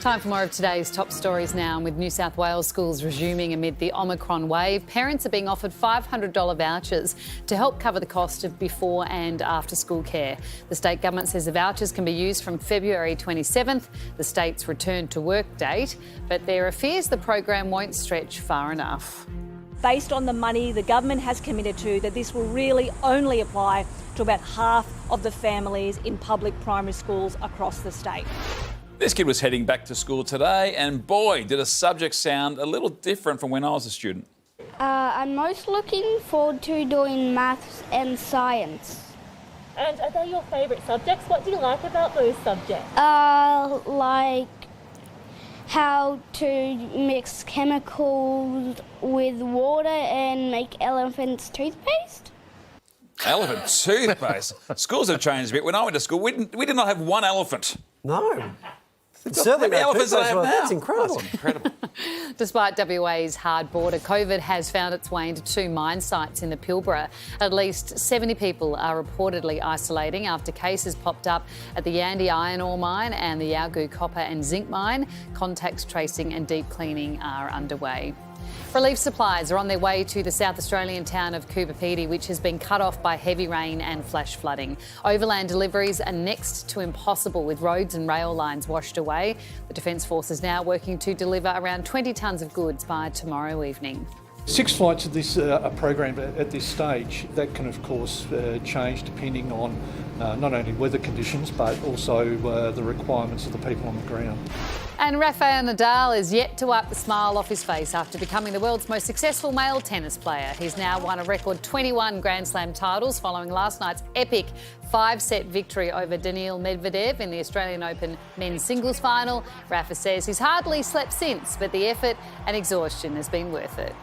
Time for more of today's top stories now. And with New South Wales schools resuming amid the Omicron wave, parents are being offered $500 vouchers to help cover the cost of before and after school care. The state government says the vouchers can be used from February 27th, the state's return to work date, but there are fears the program won't stretch far enough. Based on the money the government has committed to, that this will really only apply to about half of the families in public primary schools across the state. This kid was heading back to school today, and boy, did a subject sound a little different from when I was a student. I'm most looking forward to doing maths and science. And are they your favourite subjects? What do you like about those subjects? Like how to mix chemicals with water and make elephants' toothpaste. Elephant toothpaste? Schools have changed a bit. When I went to school, we did not have one elephant. No. Certainly How many elephants do they have now? That's incredible. That's incredible. Despite WA's hard border, COVID has found its way into 2 mine sites in the Pilbara. At least 70 people are reportedly isolating after cases popped up at the Yandi iron ore mine and the Yalgoo copper and zinc mine. Contacts tracing and deep cleaning are underway. Relief supplies are on their way to the South Australian town of Cooperative, which has been cut off by heavy rain and flash flooding. Overland deliveries are next to impossible with roads and rail lines washed away. The Defence Force is now working to deliver around 20 tonnes of goods by tomorrow evening. 6 flights of this are programmed at this stage. That can, of course, change depending on not only weather conditions but also the requirements of the people on the ground. And Rafael Nadal is yet to wipe the smile off his face after becoming the world's most successful male tennis player. He's now won a record 21 Grand Slam titles following last night's epic 5-set victory over Daniil Medvedev in the Australian Open men's singles final. Rafa says he's hardly slept since, but the effort and exhaustion has been worth it.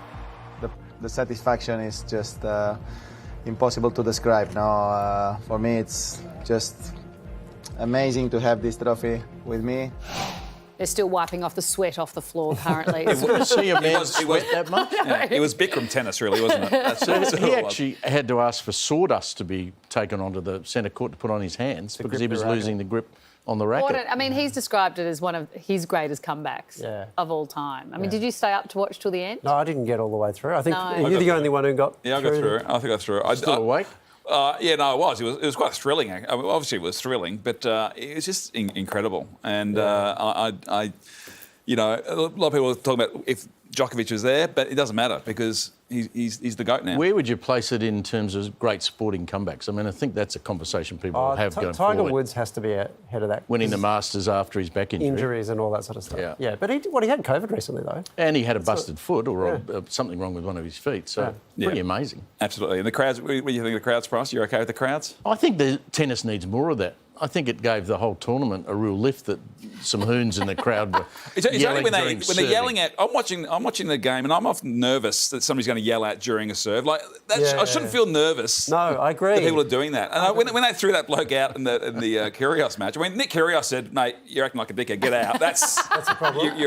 The satisfaction is just impossible to describe. Now, for me, it's just amazing to have this trophy with me. They're still wiping off the sweat off the floor currently. See a man sweat that much? Yeah, it was Bikram tennis, really, wasn't it? That's He actually had to ask for sawdust to be taken onto the centre court to put on his hands because he was losing the grip on the racket. I mean, he's described it as one of his greatest comebacks of all time. I mean, did you stay up to watch till the end? No, I didn't get all the way through. I think you're the only one who got through. Yeah, I got through. I think I got through. Still awake? Yeah, no, it was. It was quite thrilling. I mean, obviously, it was thrilling, but it was just incredible. And you know, a lot of people are talking about if Djokovic was there, but it doesn't matter because he's the GOAT now. Where would you place it in terms of great sporting comebacks? I mean, I think that's a conversation people have going forward. Tiger Woods has to be ahead of that. Winning the Masters after his back injury. Injuries and all that sort of stuff. Yeah. But he had COVID recently, though. And he had a busted foot or something wrong with one of his feet. So pretty amazing. Absolutely. And the crowds, what do you think of the crowds, Price? You're OK with the crowds? I think the tennis needs more of that. I think it gave the whole tournament a real lift that some hoons in the crowd were It's yelling only when they're yelling at... I'm watching the game and I'm often nervous that somebody's going to yell at during a serve. Like, I shouldn't feel nervous. No, I agree. That people are doing that. And when they threw that bloke out in the Kyrgios match, I mean, Nick Kyrgios said, mate, you're acting like a dickhead, get out. That's a problem.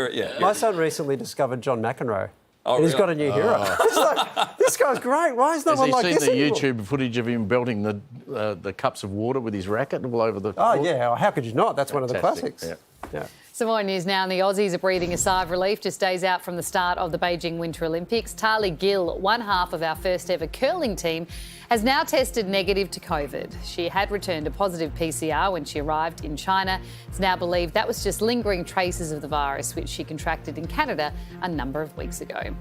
My son recently discovered John McEnroe. Oh, and he's got a new hero. It's like, this guy's great. Why is no one like this Has he anymore? seen the YouTube footage of him belting the cups of water with his racket all over the Oh, court? yeah. How could you not? That's one of the Fantastic. classics. Yeah. Some more news now, and the Aussies are breathing a sigh of relief just days out from the start of the Beijing Winter Olympics. Tali Gill, one half of our first ever curling team, has now tested negative to COVID. She had returned a positive PCR when she arrived in China. It's now believed that was just lingering traces of the virus, which she contracted in Canada a number of weeks ago.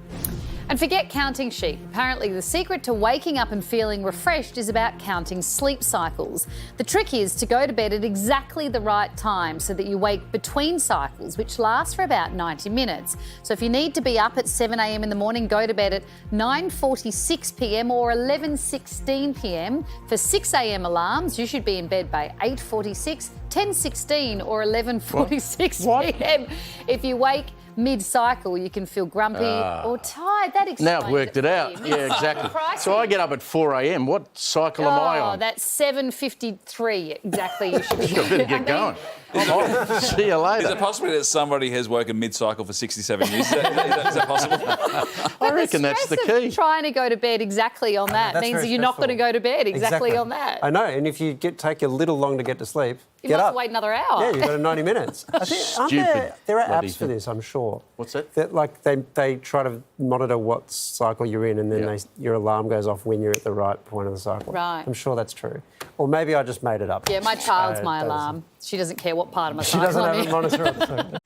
And forget counting sheep. Apparently, the secret to waking up and feeling refreshed is about counting sleep cycles. The trick is to go to bed at exactly the right time so that you wake between cycles, which last for about 90 minutes. So if you need to be up at 7 a.m. in the morning, go to bed at 9:46 p.m. or 11:16 p.m. For 6 a.m. alarms, you should be in bed by 8:46, 10:16 or 11:46 p.m. If you wake mid-cycle, you can feel grumpy or tired. That explains Now I've worked it out. for you. Yeah, exactly. So I get up at 4 a.m. What cycle am I on? That's 7:53 exactly. You should be. I better get going. See you later. Is it possible that somebody has woken mid-cycle for 67 years? Is that possible? I reckon that's the key. Trying to go to bed exactly on that means that you're not going to go to bed exactly on that. I know, and if you take a little long to get to sleep, You get might have up. to wait another hour. Yeah, you've got 90 minutes. I think, aren't there are bloody apps for thing. this, I'm sure. What's that? That like they try to monitor what cycle you're in, and then your alarm goes off when you're at the right point of the cycle. Right. I'm sure that's true. Or maybe I just made it up. Yeah, my child's my that is- alarm. She doesn't care what part of my She cycle doesn't I'm have in. a monitor on the